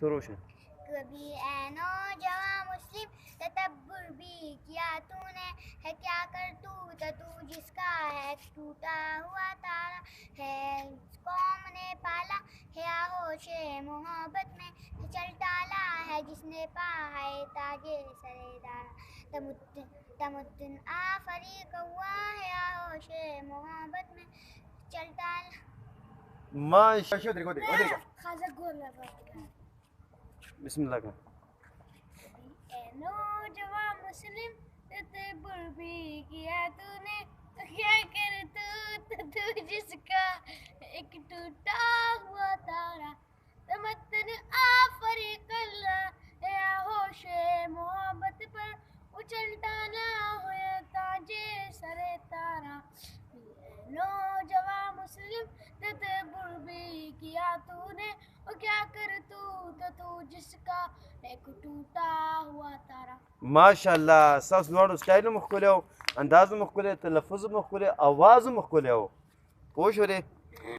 شروع سے. کبھی اے نوجواں مسلم تدبر بھی کیا تو نے، ہے کیا کرتوت تو جس کا ہے ٹوٹا ہوا تارا، ہے قوم نے پالا ہے آغوش محبت میں، چل ٹالا ہے جس نے پا ہے تاج سر دارا، تمدن آفریق ہوا ہے آغوش محبت میں، چل ٹالا. بسم اللہ کا. اے نوجواں مسلم تدبر بھی کیا تو نے، تو کیا تو جس کا ایک ٹوٹا ہوا تارا، تمدن آفریق اللہ اے ہوش محبت پر، اچلتا نہ ہوئے تاج سر تارا. اے نوجواں مسلم تدبر بھی کیا تو نے، اور کیا کر تو جس کا ایک ټوټه هوا تارا. ماشاءالله ستاسو دواړو سټایل مو ښکلی و، انداز مو ښکلی، تلفظ مو ښکلی، اواز مو ښکلی و. پوه شولې؟